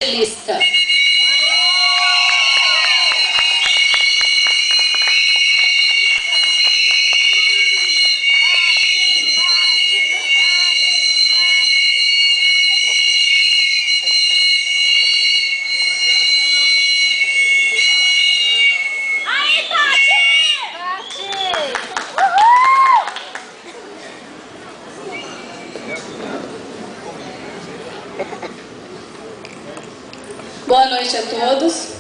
Lista. Boa noite a todos.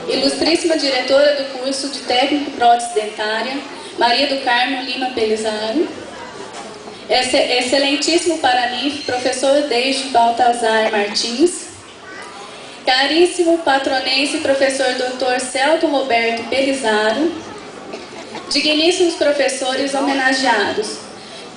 Ilustríssima diretora do curso de Técnico Prótese Dentária, Maria do Carmo Lima Pelizaro. Excelentíssimo paraninfo, professor Deide Baltazar Martins. Caríssimo patronense, professor Dr. Celto Roberto Pelizaro. Digníssimos professores homenageados: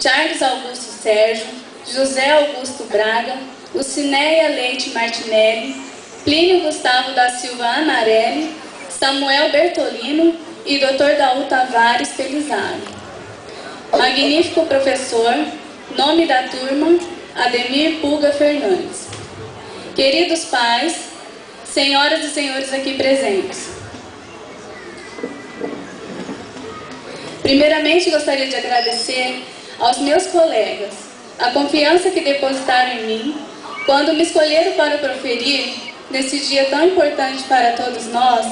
Charles Augusto Sérgio, José Augusto Braga, Lucinéia Leite Martinelli, Plínio Gustavo da Silva Anarelli, Samuel Bertolino e Dr. Daú Tavares Pelizaro. Magnífico professor, nome da turma, Ademir Pulga Fernandes. Queridos pais, senhoras e senhores aqui presentes. Primeiramente, gostaria de agradecer aos meus colegas a confiança que depositaram em mim quando me escolheram para proferir, nesse dia tão importante para todos nós,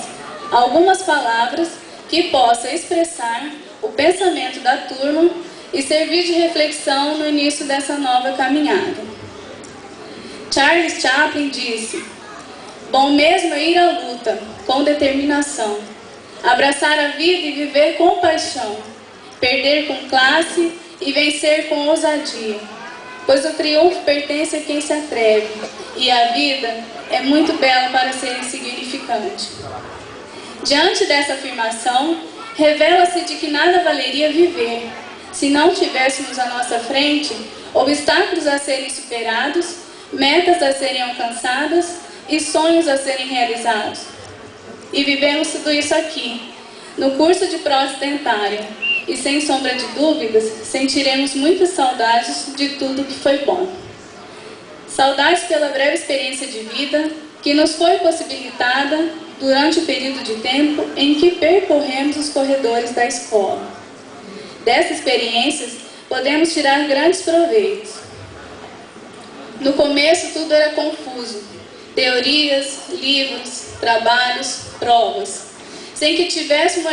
algumas palavras que possam expressar o pensamento da turma e servir de reflexão no início dessa nova caminhada. Charles Chaplin disse: bom mesmo é ir à luta com determinação, abraçar a vida e viver com paixão, perder com classe e vencer com ousadia, pois o triunfo pertence a quem se atreve, e a vida é muito bela para ser insignificante. Diante dessa afirmação, revela-se de que nada valeria viver se não tivéssemos à nossa frente obstáculos a serem superados, metas a serem alcançadas e sonhos a serem realizados. E vivemos tudo isso aqui, no curso de prótese dentária, e sem sombra de dúvidas, sentiremos muitas saudades de tudo que foi bom. Saudades pela breve experiência de vida que nos foi possibilitada durante o período de tempo em que percorremos os corredores da escola. Dessas experiências, podemos tirar grandes proveitos. No começo, tudo era confuso. Teorias, livros, trabalhos, provas, sem que tivéssemos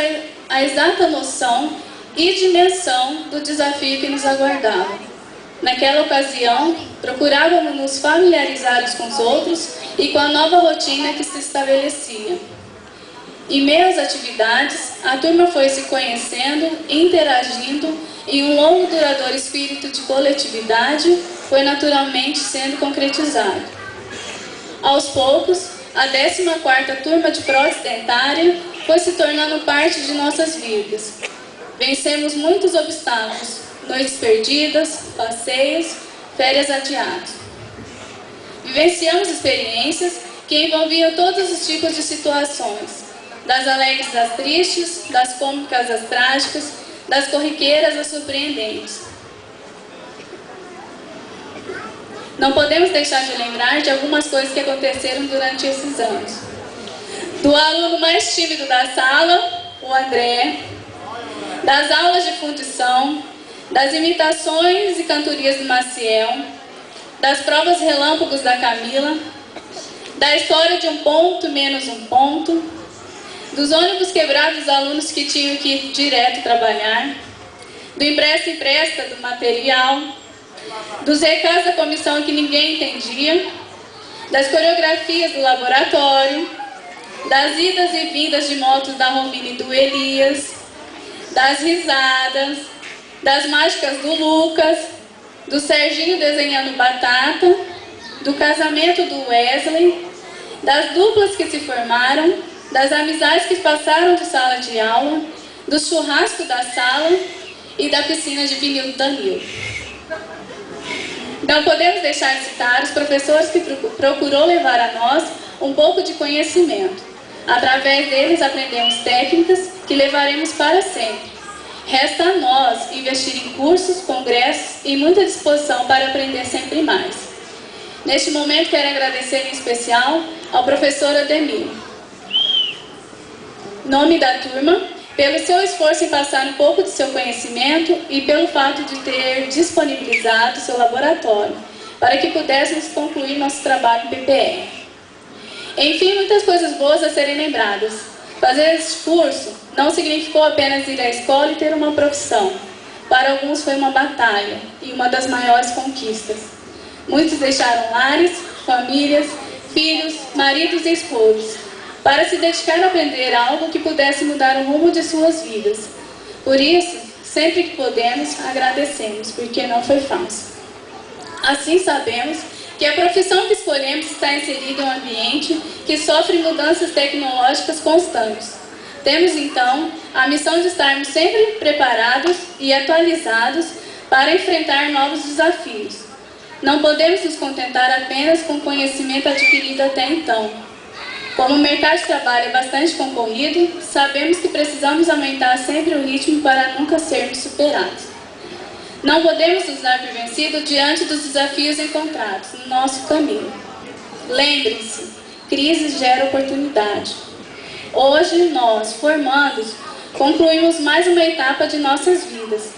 a exata noção e dimensão do desafio que nos aguardava. Naquela ocasião, procurávamos nos familiarizar uns com os outros e com a nova rotina que se estabelecia. Em meio às atividades, a turma foi se conhecendo, interagindo, e um longo duradouro espírito de coletividade foi naturalmente sendo concretizado. Aos poucos, a 14ª turma de prótese dentária foi se tornando parte de nossas vidas. Vencemos muitos obstáculos, noites perdidas, passeios, férias adiadas. Vivenciamos experiências que envolviam todos os tipos de situações, das alegres às tristes, das cômicas às trágicas, das corriqueiras às surpreendentes. Não podemos deixar de lembrar de algumas coisas que aconteceram durante esses anos. Do aluno mais tímido da sala, o André, das aulas de fundição, das imitações e cantorias do Maciel, das provas relâmpagos da Camila, da história de um ponto menos um ponto, dos ônibus quebrados dos alunos que tinham que ir direto trabalhar, do empresta do material, dos recados da comissão que ninguém entendia, das coreografias do laboratório, das idas e vindas de motos da Romina e do Elias, das risadas, das mágicas do Lucas, do Serginho desenhando batata, do casamento do Wesley, das duplas que se formaram, das amizades que passaram de sala de aula, do churrasco da sala e da piscina de vinil do Danilo. Não podemos deixar de citar os professores que procurou levar a nós um pouco de conhecimento. Através deles aprendemos técnicas que levaremos para sempre. Resta a nós investir em cursos, congressos e muita disposição para aprender sempre mais. Neste momento, quero agradecer em especial ao professor Ademir, nome da turma, pelo seu esforço em passar um pouco de seu conhecimento e pelo fato de ter disponibilizado seu laboratório para que pudéssemos concluir nosso trabalho em PPR. Enfim, muitas coisas boas a serem lembradas. Fazer este curso não significou apenas ir à escola e ter uma profissão. Para alguns foi uma batalha e uma das maiores conquistas. Muitos deixaram lares, famílias, filhos, maridos e esposos, para se dedicar a aprender algo que pudesse mudar o rumo de suas vidas. Por isso, sempre que podemos, agradecemos, porque não foi fácil. Assim sabemos que a profissão que escolhemos está inserida em um ambiente que sofre mudanças tecnológicas constantes. Temos, então, a missão de estarmos sempre preparados e atualizados para enfrentar novos desafios. Não podemos nos contentar apenas com o conhecimento adquirido até então. Como o mercado de trabalho é bastante concorrido, sabemos que precisamos aumentar sempre o ritmo para nunca sermos superados. Não podemos nos dar por vencido diante dos desafios encontrados no nosso caminho. Lembre-se, crise gera oportunidade. Hoje nós, formandos, concluímos mais uma etapa de nossas vidas.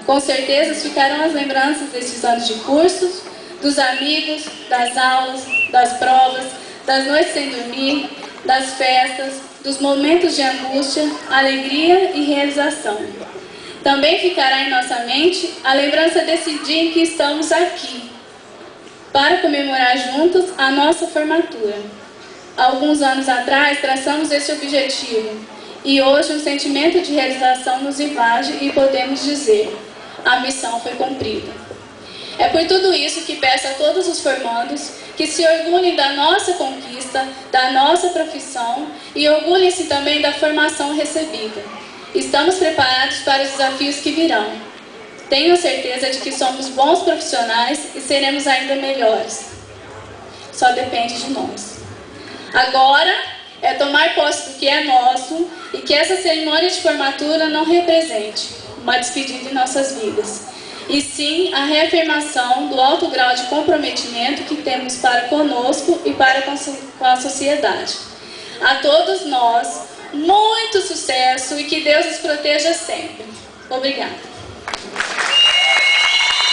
Com certeza ficarão as lembranças destes anos de cursos, dos amigos, das aulas, das provas, das noites sem dormir, das festas, dos momentos de angústia, alegria e realização. Também ficará em nossa mente a lembrança desse dia em que estamos aqui, para comemorar juntos a nossa formatura. Alguns anos atrás traçamos esse objetivo, e hoje um sentimento de realização nos invade e podemos dizer: a missão foi cumprida. É por tudo isso que peço a todos os formandos que se orgulhem da nossa conquista, da nossa profissão e orgulhem-se também da formação recebida. Estamos preparados para os desafios que virão. Tenho certeza de que somos bons profissionais e seremos ainda melhores. Só depende de nós. Agora é tomar posse do que é nosso e que essa cerimônia de formatura não represente uma despedida em nossas vidas, e sim a reafirmação do alto grau de comprometimento que temos para conosco e para com a sociedade. A todos nós, muito sucesso e que Deus nos proteja sempre. Obrigada.